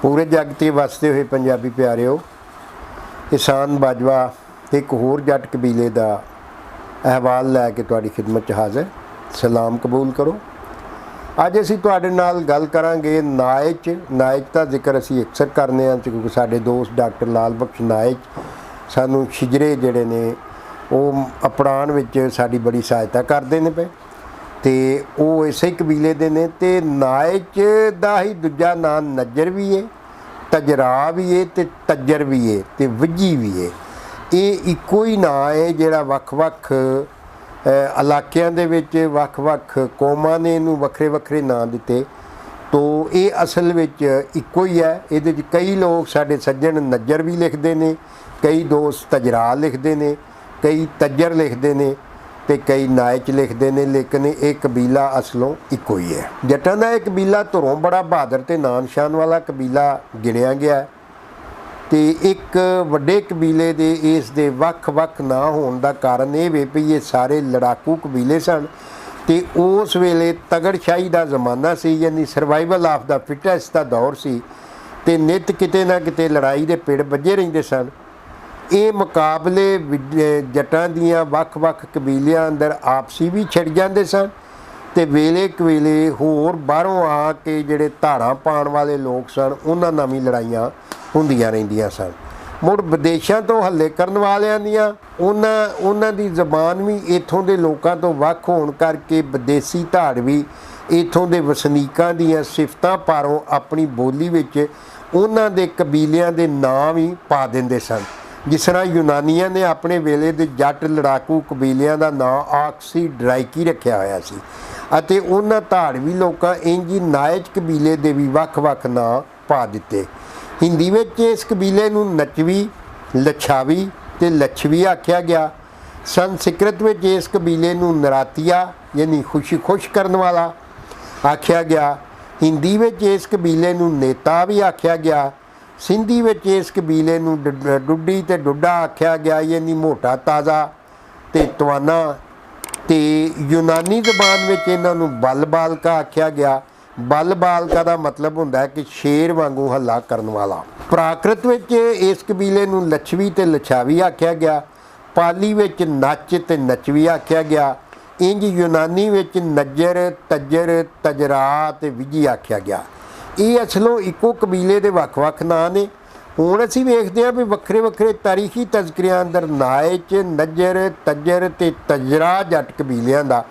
पूरे जग ते वसते हुए पंजाबी प्यारिओ, एहसान बाजवा एक होर जट कबीले का अहवाल लैके तुहाडी खिदमत च हाज़र। सलाम कबूल करो। अज असीं तुहाडे नाल गल करांगे नायच। नायच का जिक्र असीं अक्सर करने क्योंकि साडे दोस्त डॉक्टर लाल बख्श नायच सानू शिजरे जिहड़े ने वो अपनाउण विच साडी बड़ी सहायता करदे ने पे ते वो इसे ही कबीले दे ने। ते नायच दा ही दूजा नाम नज्जर भी है, तजरा भी है ते तज्जर भी है ते वज्जी भी है। ये इक्को ही नाम है जिहड़ा वख-वख इलाकिਆਂ ਦੇ ਵਿੱਚ ਵੱਖ-ਵੱਖ ਕੌਮਾਂ ਨੇ ਇਹਨੂੰ ਵੱਖਰੇ-ਵੱਖਰੇ ਨਾਂ ਦਿੱਤੇ। तो ये असल ਵਿੱਚ ਇੱਕੋ ਹੀ है। ਇਹਦੇ 'ਚ कई लोग साडे सज्जन नज्जर भी लिखते हैं, कई दोस्त तजरा लिखते हैं, कई तज्जर लिखते हैं तो कई नायच लिखते हैं, लेकिन ये कबीला असलों इक्को ही है। जटां दा यह कबीला धुरों बड़ा बहादुर ते नाम शान वाला कबीला गिणिया गया है। तो एक वड्डे कबीले दे इस दे वख-वख ना होने का कारण ये वे भी ये सारे लड़ाकू कबीले सन। तो उस वेले तगड़शाही का जमाना सी, यानी सर्वाइवल ऑफ द फिटेस्ट का दौर सी। तो नित किते ना किते लड़ाई के पिड़ बजे रहिंदे सन। ये मुकाबले जटां दियां वख-वख कबीलियां अंदर आपसी भी छिड़ जाते सन ते वेले कवेले होर बाहरों आके जिहड़े धाड़ां पाउण वाले लोग सन उन्हां नाल भी लड़ाइयां ਹੁੰਦੀਆਂ ਰਹਿੰਦੀਆਂ सन। मुड़ विदेशों तो हल्ले करन वालियां दियां उन्हां दी ज़बान भी इत्थों दे लोकां तो वख होण करके विदेशी धाड़ भी इत्थों दे वसनीकां दियां सिफतां पारों अपनी बोली विच उन्हां दे कबीलियां दे नाम ही पा दिंदे सन। जिस तरह यूनानियां ने अपने वेले दे जट लड़ाकू कबीलियां दा नाम आक्सी ड्राइकी रखिया होया सी अते उन्हां धाड़वी लोकां इंज ही नायच कबीले दे भी वख-वख नाम पा दिते। हिंदी में इस कबीले नूं नचवी, लछावी ते लछवी आख्या गया। संस्कृत में इस कबीले नूं नरातिया यानी खुशी खुश करने वाला आख्या गया। हिंदी में इस कबीले नूं नेता भी आख्या गया। सिंधी में इस कबीले नूं डुड्डी ते डुड्डा आख्या गया, यानी मोटा ताज़ा ते तवाना। ते यूनानी जबान में इन्हां नूं बल बालका आख्या गया। बल बालका का मतलब होंदा है कि शेर वांगू हल्ला करने वाला। प्राकृत में इस कबीले नूं लछवी ते लछावी आख्या गया। पाली में नच ते नचवी आख्या गया। इंज यूनानी में नज्जर, तज्जर, तजरा ते विजी आख्या गया। ये असलों इक्को कबीले के वख-वख नां ने। हुण असीं वेखदे हां भी वक्रे वक्रे तारीखी तज़किरिਆਂ अंदर नायच, नज्जर, तज्जर ते तजरा जट कबीलियां दा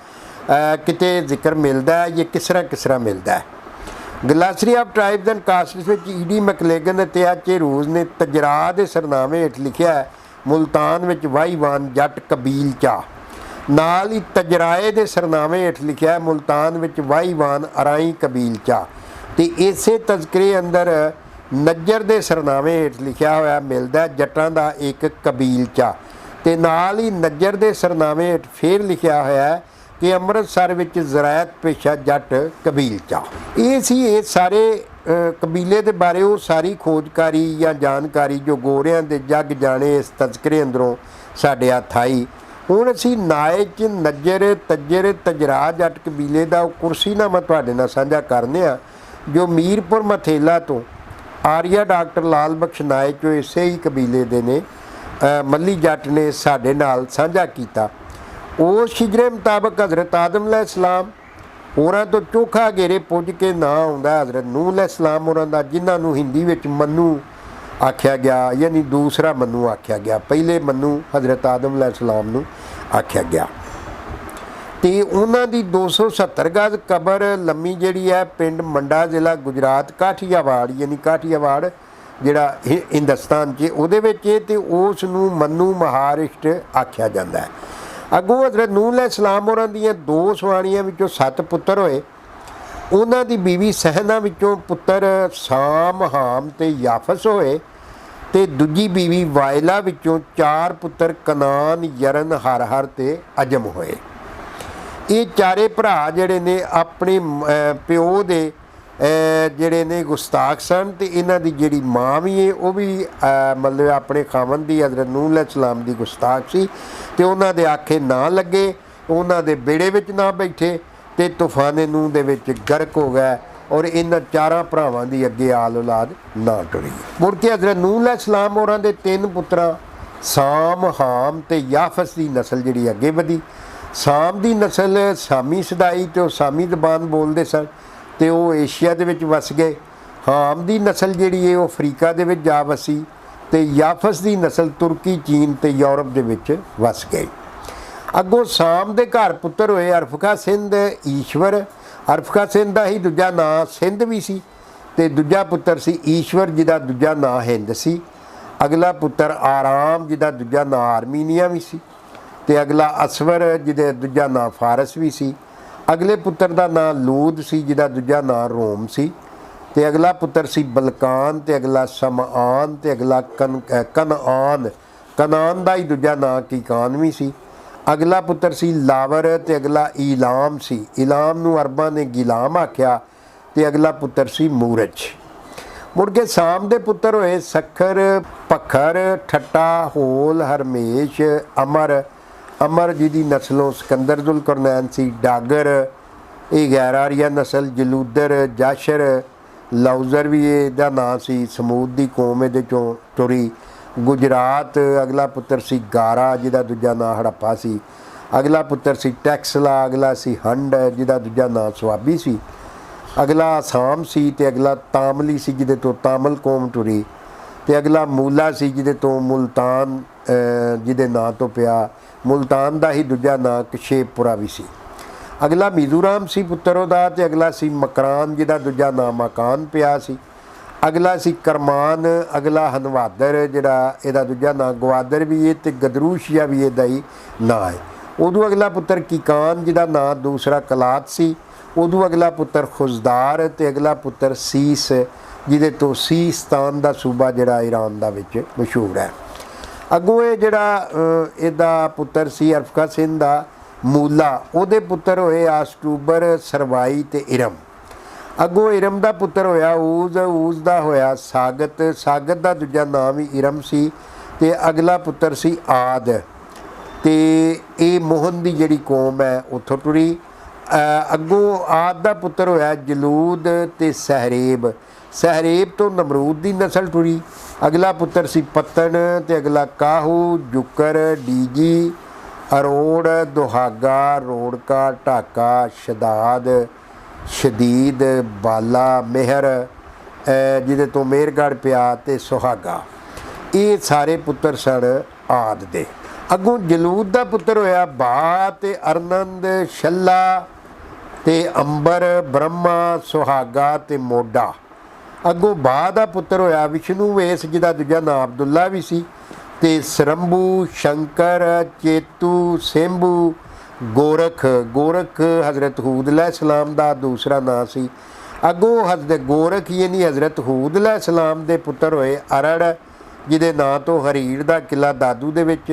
किते जिक्र मिलता है। ये किस तरह मिलता है। ग्लासरी ऑफ ट्राइब्स एंड कास्ट्स में ईडी मैकलेगन ते एच ए रूज ने तजरा के सरनामे हेठ लिखा है मुल्तान में वाहीवान जट कबील चा। नाल ही तजराए के सरनामे हेठ लिखा है मुल्तान में वाहीवान अराई कबील चा। तो इसे तज़किरे अंदर नज्जर के सरनामे हेठ लिखा होया मिलता है जटां का एक कबील चा। तो नाल ही नज्जर के सरनामे हेठ फिर लिखा होया है कि अमृतसर विच ज़रायत पेशा जट कबील चा। ये सारे कबीले के बारे वो सारी खोजकारी या जानकारी जो गोरियां दे जग जाने इस तज़किरे अंदरों साडे हत्थ आई। हुण असीं नायच, नज्जर, तज्जर, तजरा जट कबीले का कुर्सीनामा तुहाडे नाल साझा करने आ जो मीरपुर मथेला तो आर्या डॉक्टर लाल बख्श नायच जो इसे ही कबीले दे ने मल्ली जट ने साडे नाल साझा कीता। उस शिजरे मुताबक हज़रत आदम अलैहिस्सलाम होरां तो चोखा घेरे पुज के नां आउंदा हज़रत नूह अलैहिस्सलाम होरां दा, जिन्हां नूं हिंदी विच मन्नू आख्या गया, यानी दूसरा मन्नू आख्या गया। पहले मन्नू हज़रत आदम अलैहिस्सलाम नूं आख्या गया। तो उन्हां दी 270 गज कबर लम्मी जिहड़ी है पिंड मंडा ज़िला गुजरात काठियावाड़ यानी काठियावाड़ जिहड़ा हिंदुस्तान च उहदे विच ते उस नूं मन्नू महारिष्ट आख्या जांदा है। अगों हज़रत नूह अलैहिस्सलाम होरां दियां 2 सवाणियां विचों 7 पुत्तर होए। उन्हां दी बीवी सहना विचों पुत्तर साम, हाम ते याफस होए। ते दूजी बीवी वायला विचों 4 पुत्तर कनान, यरन, हर ते अजम होए। ये चारे भरा जिहड़े ने अपने प्यो दे जिहड़े ने गुस्ताख सन। ते इन्हां दी जिहड़ी माँ भी है वो भी मतलब अपने खावन दी हज़रत नूह अलैहिस्सलाम दी गुस्ताख सी। ते उन्हां दे आखे ना लगे, उन्हां दे बेड़े विच ना बैठे ते तूफाने नूह दे विच गर्क हो गए और इन्हां चारां भरावां दी अगे आल औलाद ना टुरी। मुड़ के हज़रत नूह अलैहिस्सलाम होरां दे 3 पुत्रां साम, हाम ते याफस की नस्ल जिहड़ी अगे वधी। साम की नस्ल सामी सदाई तो सामी जबान बोलते सन तो वो एशिया दे विच वस गए। हाम की नस्ल जिहड़ी है वो अफ्रीका दे विच जा वसी तो याफस की नस्ल तुर्की, चीन ते यूरोप दे विच वस गई। अगों साम दे घर पुत्र होए अरफका सिंध, ईश्वर। अरफका सिंध का ही दूजा नां सिंध भी सी ते दूजा पुत्र सी ईश्वर जिहदा दूजा नां हिंद सी। अगला पुत्र आराम जिहदा दूजा नां आर्मीनिया भी सी ते अगला असवर जिहदा दूजा नां फारस भी सी। अगले पुत्र का नां लूद सी जिहदा दूजा नां रोम सी ते अगला पुत्र सी बलकान ते अगला समआन ते अगला कनान। कनान का ही दूजा नां कीकान भी सी। अगला पुत्र सी लावर ते अगला ईलाम सी। ईलाम नूं अरबां ने गिलाम आख्या ते अगला पुत्र सी मूरज। मुड़ के साम दे पुत्र होए सखर, पखर, ठट्टा, होल, हरमेश, अमर। अमर जिहदी नस्लों सिकंदर जुलकरनैन सी। डागर ये गैर आरिया नस्ल। जलूदर, जाशर, लौजर भी इहदा नां सी। समूद दी कौम इहदे चों तुरी। गुजरात अगला पुत्र सी गारा जिहदा दूजा नां हड़प्पा सी। अगला पुत्र सी टैक्सला। अगला सी हंड जिहदा दूजा नां स्वाबी सी। अगला आसाम सी ते अगला तामली सी जिहदे तो तामल कौम टुरी ते अगला मूला सी जिहदे तो मुल्तान जिहदे नां तो पिया। मुल्तान का ही दूजा नां कशेपपुरा भी सी। अगला मिजोराम सी पुत्र उहदा ते अगला सी मकरान जिहदा दूजा नां मकान पिया सी। अगला सी करमान। अगला हनवादर जिहड़ा इहदा दूजा नां गवादर भी है ते गदरूशिया भी इहदा ही नां है। उदों अगला पुत्र कीकान जिहदा नां दूसरा कलात सी। उदों अगला पुत्र खुजदार ते अगला पुत्र सीस जिहदे तो सीस्तान का सूबा जिहड़ा ईरान दा विच मशहूर है। अगों ये जिहड़ा इहदा पुत्र सी अरफका सिंध दा मूला, उहदे पुत्र होए आस्टूबर, सरवाई ते इरम। अगों इरम का पुत्र होया ऊज, ऊज का होया सागत। सागत का दूजा नाम ही इरम सी ते अगला पुत्र सी आद ते ये मोहन की जिहड़ी कौम है उत्थों टुरी। अगों आद का पुत्र होया जलूद ते सहरेब। सहरेब तो नमरूद की नस्ल टुरी। अगला पुत्र सी पत्तन ते अगला काहू, जुकर, डीजी, अरोड़, दुहागा, रोड़का, ढाका, शदाद, शदीद, बाला, मेहर जिहदे तो मेहरगढ़ पिया ते सुहागा। ये सारे पुत्र सन आद दे। अगों जलूद का पुत्र होया बा ते अरनंद, शल्ला ते अंबर, ब्रह्मा, सुहागा ते मोडा। अगों बा का पुत्र होया विष्णु वेस जिहदा दूजा नाम अब्दुल्ला भी सी ते सरंभू, शंकर, चेतू, सेंभू, गोरख। गोरख हज़रत हूद अलैहिस्सलाम दा दूसरा नां सी। अगों हज़रत गोरख यानी हज़रत हूद अलैहिस्सलाम दे पुत्र होए अरड़ जिहदे नां तो हरीड़ दा किला दादू दे विच।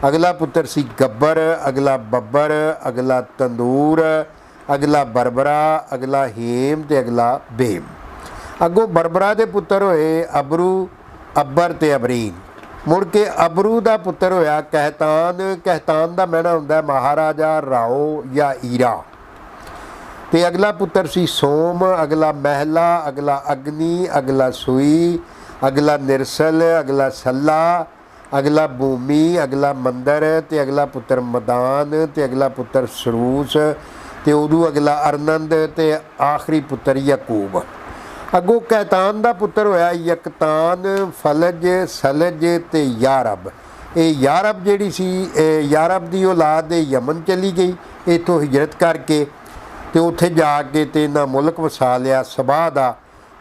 अगला पुत्र सी गब्बर। अगला बब्बर। अगला तंदूर। अगला बरबरा। अगला हेम ते अगला बेम। अगों बरबरा दे पुत्र होए अबरू, अब्बर ते अबरीन। मुड़ के अबरू का पुत्र होया कहतान। कहतान का मैना हुंदा महाराजा, राओ या ईरा। ते अगला पुत्र सी सोम। अगला महला। अगला अग्नि। अगला सुई। अगला निरसल। अगला सल्ला। अगला भूमि। अगला मंदर ते अगला पुत्र मदान ते अगला पुत्र सरूस ते उदू अगला अरनंद ते आखिरी पुत्र यकूब। अगों कहतान का पुत्र होया यकतान, फलज, सलज ते यारब। ये यारब जिहड़ी सी यारब की औलाद यमन चली गई इत्थों हिजरत करके ते उत्थे जाके ते इन्हां मुल्क वसा लिया सबा दा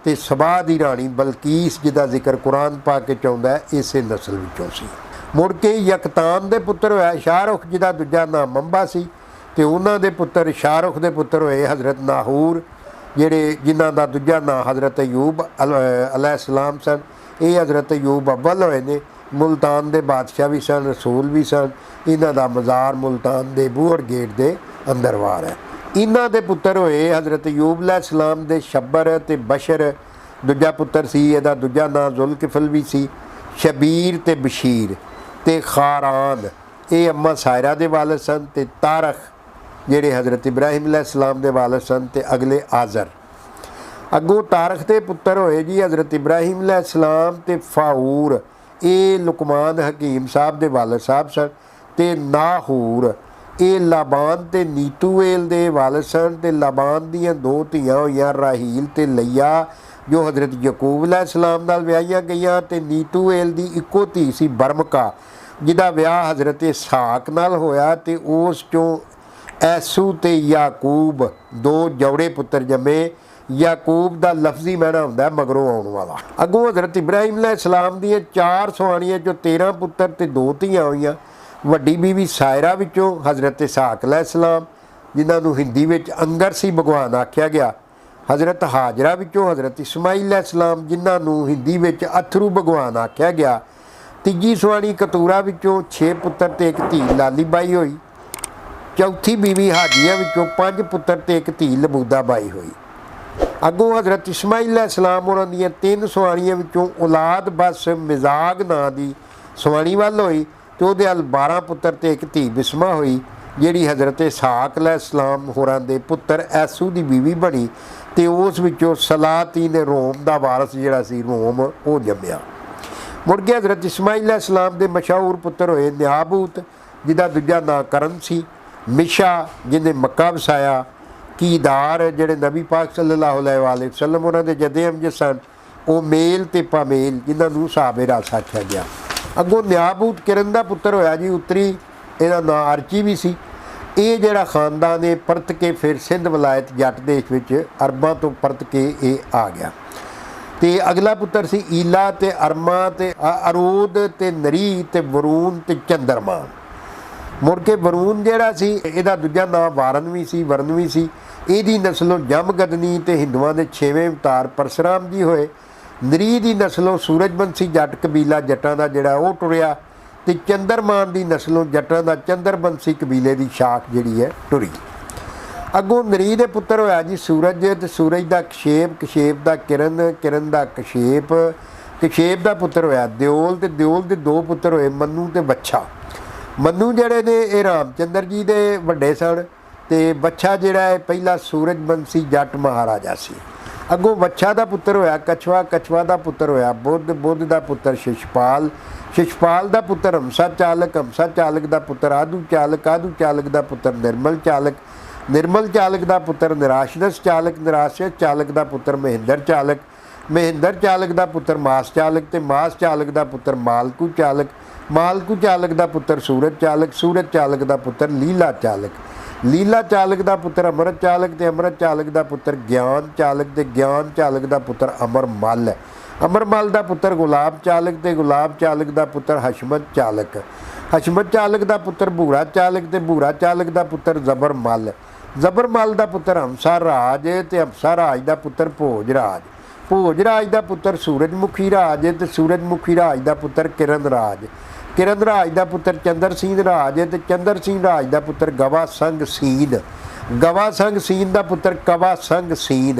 ते सबा दी राणी बलकीस जिहदा जिक्र कुरान पाक च आउंदा है इसे नस्ल विचों सी। मुड़ के यकतान दे पुत्र होया शाहरुख जिहदा दूजा नाम मंबा सी ते उन्हां दे पुत्र शाहरुख दे पुत्र होए हज़रत नाहूर जिहड़े जिन्हां दा दूजा नां हज़रत अयूब अलैहिस्सलाम सन। ये हज़रत अयूब अव्वल होए ने। मुल्तान दे बादशाह भी सन, रसूल भी सन। इन्हां दा मज़ार मुल्तान दे बूहड़ गेट दे अंदर वार है। इन्हां दे पुत्र होए हज़रत अयूब अलैहिस्सलाम दे शब्बर ते बशर। दूजा पुत्र सी इहदा दूजा नां जुल्किफल भी सी। शबीर ते बशीर ते खारान ये अम्मा सायरा दे वालिद सन ते तारख जिहड़े हज़रत इब्राहिम अलैहिस्सलाम दे वालिद सन ते अगले आज़र। ਅੱਗੋਂ ਤਾਰਖ ਦੇ ਪੁੱਤਰ ਹੋਏ ਜੀ ਹਜ਼ਰਤ ਇਬਰਾਹੀਮ अलैहिस्सलाम ਤੇ फाऊर, ਇਹ ਲੁਕਮਾਨ ਹਕੀਮ ਸਾਹਿਬ ਦੇ ਵਾਲਦ ਸਾਹਿਬ ਸਨ। ਤੇ ਨਾਹੂਰ, ਇਹ ਲਾਬਾਨ ਤੇ ਨੀਤੂਏਲ ਦੇ ਵਾਲਦ ਸਨ। ਤੇ ਲਾਬਾਨ ਦੀਆਂ 2 ਧੀਆਂ ਹੋਈਆਂ, ਰਾਹੀਲ ਤੇ ਲਈਆ, ਜੋ ਹਜ਼ਰਤ ਯਕੂਬ अलैहिस्सलाम ਨਾਲ ਵਿਆਹੀਆਂ ਗਈਆਂ। ਤੇ ਨੀਤੂਏਲ ਦੀ ਇੱਕੋ ਧੀ ਸੀ ਬਰਮਕਾ, ਜਿਹਦਾ ਵਿਆਹ ਹਜ਼ਰਤ ਇਸਹਾਕ ਨਾਲ ਹੋਇਆ। ਤੇ ਉਸ 'ਚੋਂ ਐਸੂ ਤੇ ਯਾਕੂਬ 2 ਜੋੜੇ ਪੁੱਤਰ ਜੰਮੇ। ਯਾਕੂਬ ਦਾ ਲਫ਼ਜ਼ੀ ਮਾਣਾ ਹੁੰਦਾ ਮਗਰੋਂ ਆਉਣ ਵਾਲਾ। ਅੱਗੋਂ ਹਜ਼ਰਤ ਇਬਰਾਹੀਮ अलैहिस्सलाम ਦੀਆਂ 4 ਸੁਆਣੀਆਂ 'ਚੋਂ 13 ਪੁੱਤਰ ਤੇ 2 ਧੀਆਂ ਹੋਈਆਂ। ਵੱਡੀ ਬੀਵੀ ਸਾਇਰਾ ਵਿੱਚੋਂ ਹਜ਼ਰਤ ਇਸਹਾਕ अलैहिस्सलाम, ਜਿਨ੍ਹਾਂ ਨੂੰ ਹਿੰਦੀ ਵਿੱਚ ਅੰਗਰ ਸੀ ਭਗਵਾਨ ਆਖਿਆ ਗਿਆ। ਹਜ਼ਰਤ ਹਾਜਰਾ ਵਿੱਚੋਂ ਹਜ਼ਰਤ ਇਸਮਾਈਲ अलैहिस्सलाम, ਜਿਨ੍ਹਾਂ ਨੂੰ ਹਿੰਦੀ ਵਿੱਚ ਅਥਰੂ ਭਗਵਾਨ ਆਖਿਆ ਗਿਆ। ਤੀਜੀ ਸੁਆਣੀ ਕਤੂਰਾ ਵਿੱਚੋਂ 6 ਪੁੱਤਰ ਤੇ 1 ਧੀ ਲਾਲੀ ਬਾਈ ਹੋਈ। ਚੌਥੀ ਬੀਵੀ ਹਾਜੀਆ ਵਿੱਚੋਂ 5 ਪੁੱਤਰ ਤੇ 1 ਧੀ ਲਬੂਦਾ ਬਾਈ ਹੋਈ। ਅੱਗੋਂ ਹਜ਼ਰਤ ਇਸਮਾਈਲ अलैहिस्सलाम ਉਹਨਾਂ ਦੀਆਂ 3 ਸੁਆਣੀਆਂ ਵਿੱਚੋਂ ਔਲਾਦ ਬਸ ਮਿਜ਼ਾਗ ਨਾਂ ਦੀ ਸੁਆਣੀ ਵੱਲ ਹੋਈ। ਤੇ ਉਹਦੇ ਵੱਲ 12 ਪੁੱਤਰ ਤੇ 1 ਧੀ ਬਿਸਮਾ ਹੋਈ, ਜਿਹੜੀ ਹਜ਼ਰਤ ਇਸਹਾਕ अलैहिस्सलाम ਹੋਰਾਂ ਦੇ ਪੁੱਤਰ ਐਸੂ ਦੀ ਬੀਵੀ ਬਣੀ। ਤੇ ਉਸ ਵਿੱਚੋਂ ਸਲਾਤੀਨ ਰੋਮ ਦਾ ਵਾਰਸ ਜਿਹੜਾ ਸੀ ਰੋਮ, ਉਹ ਜੰਮਿਆ। ਮੁੜ ਕੇ ਹਜ਼ਰਤ ਇਸਮਾਈਲ अलैहिस्सलाम ਦੇ ਮਸ਼ਹੂਰ ਪੁੱਤਰ ਹੋਏ ਨਿਆਬੂਤ, ਜਿਹਦਾ ਦੂਜਾ ਨਾਂ ਕਰਨ ਸੀ, ਮਿਸ਼ਾ, ਜਿਹਨੇ ਮੱਕਾ ਵਸਾਇਆ, ਕੀਦਾਰ, ਜਿਹੜੇ ਨਬੀ ਪਾਕ ਸੱਲੱਲਾਹੁ ਅਲੈਹਿ ਵਸੱਲਮ ਉਹਨਾਂ ਦੇ ਜੱਦੇ ਅਮਜਦ ਸਨ, ਉਹ ਮੇਲ ਤੇ ਪਾਮੇਲ, ਜਿਨ੍ਹਾਂ ਨੂੰ ਸਾਹਬੇ ਰਾਸ ਆਖਿਆ ਗਿਆ। ਅੱਗੋਂ ਨਿਆਬੂਤ ਕਿਰਨ ਦਾ ਪੁੱਤਰ ਹੋਇਆ ਜੀ ਉੱਤਰੀ, ਇਹਦਾ ਨਾਂ ਅਰਚੀ ਵੀ ਸੀ। ਇਹ ਜਿਹੜਾ ਖਾਨਦਾਨ ਹੈ ਪਰਤ ਕੇ ਫਿਰ ਸਿੰਧ ਵਲਾਇਤ ਜੱਟ ਦੇਸ਼ ਵਿੱਚ ਅਰਬਾਂ ਤੋਂ ਪਰਤ ਕੇ ਇਹ ਆ ਗਿਆ। ਤੇ ਅਗਲਾ ਪੁੱਤਰ ਸੀ ਈਲਾ ਤੇ ਅਰਮਾ ਤੇ ਅਰੂਦ ਤੇ ਨਰੀ ਤੇ ਵਰੂਨ ਤੇ ਚੰਦਰਮਾ। ਮੁੜ ਕੇ ਵਰੂਨ ਜਿਹੜਾ ਸੀ ਇਹਦਾ ਦੂਜਾ ਨਾਂ ਵਰਨਵੀ ਸੀ। ਇਹਦੀ ਨਸਲੋਂ ਜਮਗਦਨੀ ਤੇ ਹਿੰਦੂਆਂ ਦੇ 6ਵੇਂ ਅਵਤਾਰ ਪਰਸ਼ਰਾਮ ਜੀ ਹੋਏ। ਨਰੀ ਦੀ ਨਸਲੋਂ ਸੂਰਜਵੰਸ਼ੀ ਜੱਟ ਕਬੀਲਾ ਜੱਟਾਂ ਦਾ ਜਿਹੜਾ ਉਹ ਟੁਰਿਆ। ਤੇ ਚੰਦਰਮਾਨ ਦੀ ਨਸਲੋਂ ਜੱਟਾਂ ਦਾ ਚੰਦਰਬੰਸੀ ਕਬੀਲੇ ਦੀ ਸ਼ਾਖ ਜਿਹੜੀ ਹੈ ਟੁਰੀ। ਅੱਗੋਂ ਨਰੀ ਦੇ ਪੁੱਤਰ ਹੋਇਆ ਜੀ ਸੂਰਜ, ਤੇ ਸੂਰਜ ਦਾ ਕਸ਼ੇਪ ਦਾ ਕਿਰਨ ਦਾ ਕਸ਼ੇਪ ਦਾ ਪੁੱਤਰ ਹੋਇਆ ਦਿਓਲ, ਤੇ ਦਿਓਲ ਦੇ 2 ਪੁੱਤਰ ਹੋਏ ਮੰਨੂ ਤੇ ਬੱਛਾ। ਮੰਨੂ ਜਿਹੜੇ ਨੇ ਇਹ ਰਾਮਚੰਦਰ ਜੀ ਦੇ ਵੱਡੇ ਸਨ। ਤੇ ਬੱਛਾ ਜਿਹੜਾ ਹੈ ਪਹਿਲਾ ਸੂਰਜਵੰਸ਼ੀ ਜੱਟ ਮਹਾਰਾਜਾ ਸੀ। ਅੱਗੋਂ ਬੱਛਾ ਦਾ ਪੁੱਤਰ ਹੋਇਆ ਕਛਵਾ ਦਾ ਪੁੱਤਰ ਹੋਇਆ ਬੁੱਧ ਦਾ ਪੁੱਤਰ ਸ਼ਿਸ਼ਪਾਲ ਦਾ ਪੁੱਤਰ ਹੰਸਾ ਚਾਲਕ ਦਾ ਪੁੱਤਰ ਆਦੂ ਚਾਲਕ ਦਾ ਪੁੱਤਰ ਨਿਰਮਲ ਚਾਲਕ ਦਾ ਪੁੱਤਰ ਨਿਰਾਸ਼ਦਸ ਚਾਲਕ ਦਾ ਪੁੱਤਰ ਮਹਿੰਦਰ ਚਾਲਕ ਦਾ ਪੁੱਤਰ ਮਾਸ ਚਾਲਕ, ਤੇ ਮਾਸ ਚਾਲਕ ਦਾ ਪੁੱਤਰ ਮਾਲਕੂ ਚਾਲਕ ਦਾ ਪੁੱਤਰ ਸੂਰਜ ਚਾਲਕ ਦਾ ਪੁੱਤਰ ਲੀਲਾ ਚਾਲਕ ਦਾ ਪੁੱਤਰ ਅੰਮ੍ਰਿਤ ਚਾਲਕ, ਤੇ ਅੰਮ੍ਰਿਤ ਚਾਲਕ ਦਾ ਪੁੱਤਰ ਗਿਆਨ ਚਾਲਕ ਦਾ ਪੁੱਤਰ ਅਮਰਮਲ ਦਾ ਪੁੱਤਰ ਗੁਲਾਬ ਚਾਲਕ, ਤੇ ਗੁਲਾਬ ਚਾਲਕ ਦਾ ਪੁੱਤਰ ਹਸ਼ਮਤ ਚਾਲਕ ਦਾ ਪੁੱਤਰ ਭੂਰਾ ਚਾਲਕ, ਤੇ ਭੂਰਾ ਚਾਲਕ ਦਾ ਪੁੱਤਰ ਜ਼ਬਰਮਲ ਦਾ ਪੁੱਤਰ ਹੰਸਾ ਰਾਜ, ਤੇ ਹੰਸਾ ਰਾਜ ਦਾ ਪੁੱਤਰ ਭੋਜ ਰਾਜ ਦਾ ਪੁੱਤਰ ਸੂਰਜਮੁਖੀ ਰਾਜ, ਤੇ ਸੂਰਜਮੁਖੀ ਰਾਜ ਦਾ ਪੁੱਤਰ ਕਿਰਨ ਰਾਜ ਦਾ ਪੁੱਤਰ ਚੰਦਰ ਸਿੰਘ ਰਾਜ, ਤੇ ਚੰਦਰ ਸਿੰਘ ਰਾਜ ਦਾ ਪੁੱਤਰ ਗਵਾ ਸੰਗ ਸੀਨ ਦਾ ਪੁੱਤਰ ਕਵਾ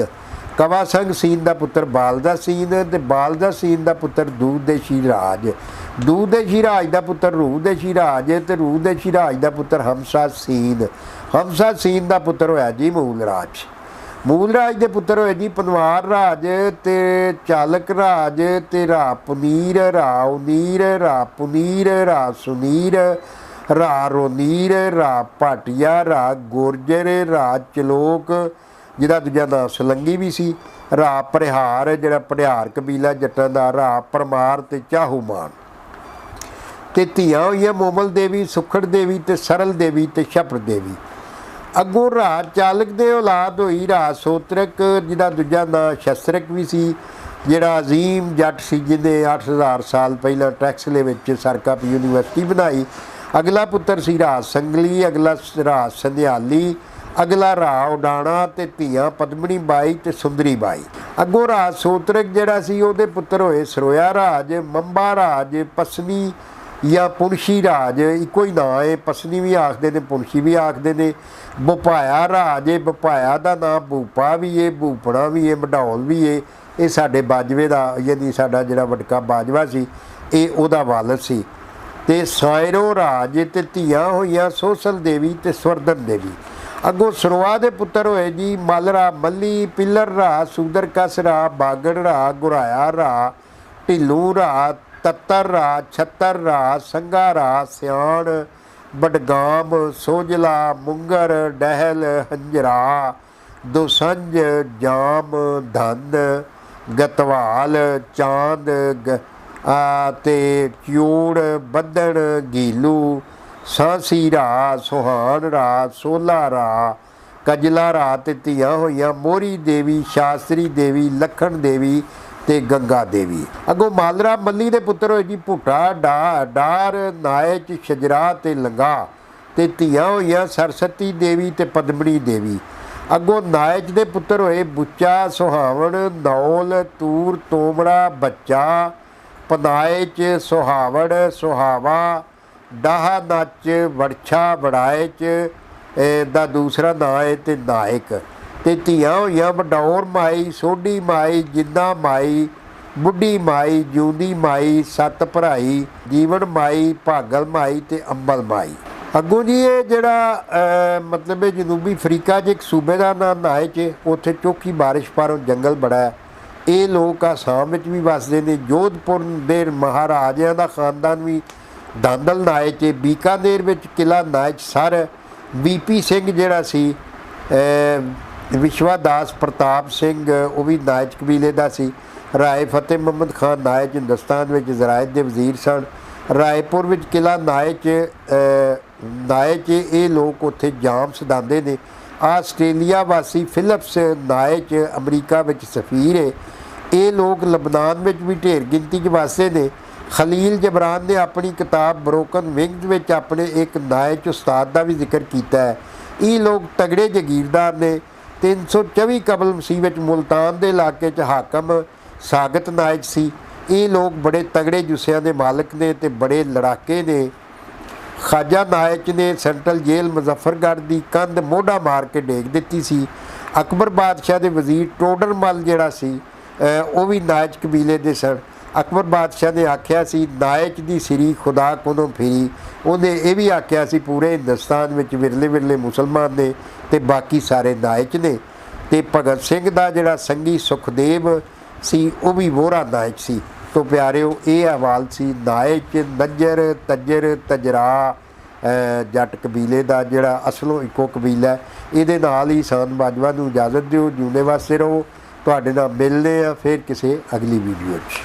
ਸੰਗ ਸੀਨ ਦਾ ਪੁੱਤਰ ਬਾਲਦਾ ਸੀਨ, ਤੇ ਬਾਲਦਾ ਸੀਨ ਦਾ ਪੁੱਤਰ ਦੂਦੇਸ਼ੀ ਰਾਜ ਦਾ ਪੁੱਤਰ ਰੂਦੇਸ਼ੀ ਰਾਜ, ਤੇ ਰੂਦੇਸ਼ੀ ਰਾਜ ਦਾ ਪੁੱਤਰ ਹਮਸਾ ਸੀਨ ਦਾ ਪੁੱਤਰ ਹੋਇਆ ਜੀ ਮੂਲ ਰਾਜ ਦੇ ਪੁੱਤਰ ਹੋਏ ਜੀ ਪਨਵਾਰ ਰਾਜ, ਤੇ ਚਾਲਕ ਰਾਜ, ਤੇ ਰਾ ਪੁਨੀਰ ਰਾ ਸੁਨੀਰ ਰਾ ਰੋਨੀਰ ਰਾ ਭਾਟੀਆ ਰਾ ਗੁਰਜਰ ਰਾ ਚਲੋਕ, ਜਿਹਦਾ ਦੂਜਾ ਨਾਂ ਸਲੰਗੀ ਵੀ ਸੀ, ਰਾ ਪਰਿਹਾਰ, ਜਿਹੜਾ ਪੜਿਹਾਰ ਕਬੀਲਾ ਜੱਟਾਂ ਦਾ, ਰਾ ਪਰਮਾਰ ਤੇ ਚਾਹੂਮਾਨ। ਤੇ ਧੀਆਂ ਹੋਈਆਂ ਮੋਮਲ ਦੇਵੀ, ਸੁਖੜ ਦੇਵੀ ਤੇ ਸਰਲ ਦੇਵੀ ਤੇ ਸ਼ਪਰ ਦੇਵੀ। ਅੱਗੋਂ ਰਾਜ ਚਾਲਕ ਦੇ ਔਲਾਦ ਹੋਈ ਰਾਜ ਸੋਤਰਕ, ਜਿਹਦਾ ਦੂਜਾ ਨਾਂ ਸ਼ਸਤਰਕ ਵੀ ਸੀ, ਜਿਹੜਾ ਅਜ਼ੀਮ ਜੱਟ ਸੀ ਜਿਹਨੇ 8000 ਸਾਲ ਪਹਿਲਾਂ ਟੈਕਸਲੇ ਵਿੱਚ ਸਰਕਪ ਯੂਨੀਵਰਸਿਟੀ ਬਣਾਈ। ਅਗਲਾ ਪੁੱਤਰ ਸੀ ਰਾਜ ਸੰਗਲੀ, ਅਗਲਾ ਰਾਜ ਸੰਧਿਆਲੀ, ਅਗਲਾ ਰਾ ਉਡਾਣਾ, ਤੇ ਧੀਆਂ ਪਦਮਣੀ ਬਾਈ ਤੇ ਸੁੰਦਰੀ ਬਾਈ। ਅੱਗੋਂ ਰਾਜ ਸੋਤਰਕ ਜਿਹੜਾ ਸੀ ਉਹਦੇ ਪੁੱਤਰ ਹੋਏ ਸਰੋਇਆ ਰਾਜ, ਮੰਬਾ ਰਾਜ, ਪਸਨੀ ਜਾਂ ਪੁਣਸ਼ੀ ਰਾਜ, ਇੱਕੋ ਹੀ ਨਾਂ ਹੈ, ਪਸਨੀ ਵੀ ਆਖਦੇ ਨੇ ਪੁਣਸ਼ੀ ਵੀ ਆਖਦੇ ਨੇ। ਬਪਾਇਆ ਰਾਜ, ਬਪਾਇਆ ਦਾ ਨਾਂ ਭੂਪਾ ਵੀ ਹੈ, ਭੂਪਣਾ ਵੀ ਹੈ, ਮਢੌਲ ਵੀ ਹੈ। ਇਹ ਸਾਡੇ ਬਾਜਵੇ ਦਾ, ਯਾਨੀ ਸਾਡਾ ਜਿਹੜਾ ਵਟਕਾ ਬਾਜਵਾ ਸੀ, ਇਹ ਉਹਦਾ ਵਾਲਦ ਸੀ। ਤੇ ਸਾਇਰੋ ਰਾਜ, ਤੇ ਧੀਆਂ ਹੋਈਆਂ ਸੋਸਲ ਦੇਵੀ ਤੇ ਸਵਰਦਨ ਦੇਵੀ। ਅੱਗੋਂ ਸਰੋਆ ਦੇ ਪੁੱਤਰ ਹੋਏ ਜੀ ਮਲਰਾ ਮੱਲੀ, ਪਿੱਲਰ ਰਾ, ਸੂਦਰ ਕਸ ਰਾ, ਬਾਗੜ ਰਾ, ਗੁਰਾਇਆ ਰਾ, ਢਿੱਲੂ ਰਾ, ਤੱਤਰ ਰਾ, ਛੱਤਰ ਰਾ, ਸੰਘਾ ਰਾ, ਸਿਆਣ, ਬਡਗਾਮ, ਸੋਜਲਾ, ਮੁੰਗਰ, ਡਹਿਲ, ਹੰਜਰਾ, ਦੋਸੰਝ, ਜਾਮ, ਧੰਦ, ਗਤਵਾਲ, ਚਾਂਦ ਤੇ ਚਿਊੜ, ਬੱਦਣ, ਗੀਲੂ, ਸਾਂਸੀ ਰਾ, ਸੁਹਾਣ ਰਾ, ਸੋਲਾ ਰਾ, ਕਜਲਾ ਰਾ ਤੇ ਧੀਆਂ ਹੋਈਆਂ ਮੋਹਰੀ ਦੇਵੀ, ਸ਼ਾਸਤਰੀ ਦੇਵੀ, ਲਖਣ ਦੇਵੀ ਤੇ ਗੰਗਾ ਦੇਵੀ। ਅੱਗੋਂ ਮਾਲਰਾ ਮੱਲੀ ਦੇ ਪੁੱਤਰ ਹੋਏ ਜੀ ਭੁੱਟਾ, ਡਾਰ, ਨਾਇਚ, ਸ਼ਜਰਾ ਤੇ ਲੰਗਾ ਤੇ ਧੀਆਂ ਹੋਈਆਂ ਸਰਸਤੀ ਦੇਵੀ ਤੇ ਪਦਮਣੀ ਦੇਵੀ। ਅੱਗੋਂ ਨਾਇਚ ਦੇ ਪੁੱਤਰ ਹੋਏ ਬੁੱਚਾ, ਸੁਹਾਵਣ, ਨੌਲ, ਤੂਰ, ਤੋਮੜਾ, ਬੱਚਾ, ਪਨਾਇਚ, ਸੁਹਾਵੜ, ਸੁਹਾਵਾ, ਡਾਹਾ, ਨੱਚ, ਵੜਛਾ, ਵੜਾਇਚ ਦਾ ਦੂਸਰਾ ਨਾਂ ਹੈ ਤੇ ਨਾਇਕ ਤੇ ਧੀਆਂ ਹੋਈਆਂ ਵਡੌਰ ਮਾਈ, ਸੋਢੀ ਮਾਈ, ਜਿੱਦਾਂ ਮਾਈ, ਬੁੱਢੀ ਮਾਈ, ਜਿਉਂਦੀ ਮਾਈ, ਸੱਤ ਭਰਾਈ, ਜੀਵਨ ਮਾਈ, ਭਾਗਲ ਮਾਈ ਤੇ ਅੰਬਲ ਮਾਈ। ਅੱਗੋਂ ਜੀ ਇਹ ਜਿਹੜਾ ਮਤਲਬ ਇਹ ਜਨੂਬੀ ਅਫਰੀਕਾ 'ਚ ਇੱਕ ਸੂਬੇ ਦਾ ਨਾਂ ਨਾਇਚ, ਉੱਥੇ ਚੋਖੀ ਬਾਰਿਸ਼ ਪਰ ਜੰਗਲ ਬੜਾ ਹੈ। ਇਹ ਲੋਕ ਆਸਾਮ ਵਿੱਚ ਵੀ ਵੱਸਦੇ ਨੇ। ਜੋਧਪੁਰ ਦੇ ਮਹਾਰਾਜਿਆਂ ਦਾ ਖਾਨਦਾਨ ਵੀ ਦਾਂਦਲ ਨਾਇਚ, ਬੀਕਾਨੇਰ ਵਿੱਚ ਕਿਲ੍ਹਾ ਨਾਇਚ ਸਰ, ਵੀਪੀ ਸਿੰਘ ਜਿਹੜਾ ਸੀ ਵਿਸ਼ਵਾਦਾਸ ਪ੍ਰਤਾਪ ਸਿੰਘ, ਉਹ ਵੀ ਨਾਇਚ ਕਬੀਲੇ ਦਾ ਸੀ। ਰਾਏ ਫਤਿਹ ਮੁਹੰਮਦ ਖਾਨ ਨਾਇਚ ਹਿੰਦੁਸਤਾਨ ਵਿੱਚ ਜ਼ਰਾਇਤ ਦੇ ਵਜ਼ੀਰ ਸਨ। ਰਾਏਪੁਰ ਵਿੱਚ ਕਿਲ੍ਹਾ ਨਾਇਚ ਇਹ ਲੋਕ ਉੱਥੇ ਜਾਮ ਸਦਾਉਂਦੇ ਨੇ। ਆਸਟ੍ਰੇਲੀਆ ਵਾਸੀ ਫਿਲਿਪਸ ਨਾਇਚ ਅਮਰੀਕਾ ਵਿੱਚ ਸਫੀਰ ਹੈ। ਇਹ ਲੋਕ ਲਬਨਾਨ ਵਿੱਚ ਵੀ ਢੇਰ ਗਿਣਤੀ 'ਚ ਵੱਸਦੇ ਨੇ। ਖਲੀਲ ਜਬਰਾਨ ਨੇ ਆਪਣੀ ਕਿਤਾਬ ਬਰੋਕਨ ਵਿੰਗਜ਼ ਵਿੱਚ ਆਪਣੇ ਇੱਕ ਨਾਇਚ ਉਸਤਾਦ ਦਾ ਵੀ ਜ਼ਿਕਰ ਕੀਤਾ ਹੈ। ਇਹ ਲੋਕ ਤਗੜੇ ਜਗੀਰਦਾਰ ਨੇ। 324 ਕਬਲ ਮਸੀਹ ਵਿੱਚ ਮੁਲਤਾਨ ਦੇ ਇਲਾਕੇ 'ਚ ਹਾਕਮ ਸਾਗਤ ਨਾਇਚ ਸੀ। ਇਹ ਲੋਕ ਬੜੇ ਤਗੜੇ ਜੁੱਸਿਆਂ ਦੇ ਮਾਲਕ ਨੇ ਤੇ ਬੜੇ ਲੜਾਕੇ ਨੇ। ਖਾਜਾ ਨਾਇਚ ਨੇ ਸੈਂਟਰਲ ਜੇਲ੍ਹ ਮੁਜ਼ੱਫਰਗੜ੍ਹ ਦੀ ਕੰਧ ਮੋਢਾ ਮਾਰ ਕੇ ਡੇਗ ਦਿੱਤੀ ਸੀ। ਅਕਬਰ ਬਾਦਸ਼ਾਹ ਦੇ ਵਜ਼ੀਰ ਟੋਡਰਮਲ ਜਿਹੜਾ ਸੀ ਉਹ ਵੀ ਨਾਇਚ ਕਬੀਲੇ ਦੇ ਸਨ। ਅਕਬਰ ਬਾਦਸ਼ਾਹ ਨੇ ਆਖਿਆ ਸੀ ਨਾਇਚ ਦੀ ਸਿਰੀ ਖੁਦਾ ਕੋਲੋਂ ਫਿਰੀ। ਉਹਨੇ ਇਹ ਵੀ ਆਖਿਆ ਸੀ ਪੂਰੇ ਹਿੰਦੁਸਤਾਨ ਵਿੱਚ ਵਿਰਲੇ ਵਿਰਲੇ ਮੁਸਲਮਾਨ ਨੇ ਤੇ ਬਾਕੀ ਸਾਰੇ ਨਾਇਚ ਨੇ। ਤੇ ਭਗਤ ਸਿੰਘ ਦਾ ਜਿਹੜਾ ਸੰਗੀ ਸੁਖਦੇਵ ਸੀ ਉਹ ਵੀ ਵੋਹਰਾ ਨਾਇਚ ਸੀ। ਤੋਂ ਪਿਆਰਿਓ ਇਹ ਅਹਿਵਾਲ ਸੀ ਨਾਇਚ, ਨੱਜਰ, ਤੱਜਰ, ਤਜਰਾ ਜੱਟ ਕਬੀਲੇ ਦਾ ਜਿਹੜਾ ਅਸਲੋਂ ਇੱਕੋ ਕਬੀਲਾ। ਇਹਦੇ ਨਾਲ ਹੀ ਸਾਨ ਬਾਜਵਾ ਨੂੰ ਇਜਾਜ਼ਤ ਦਿਓ। ਜਿਉਂਦੇ ਵਾਸਤੇ ਰਹੋ। ਤੁਹਾਡੇ ਨਾਲ ਮਿਲਦੇ ਆ ਫਿਰ ਕਿਸੇ ਅਗਲੀ ਵੀਡੀਓ 'ਚ।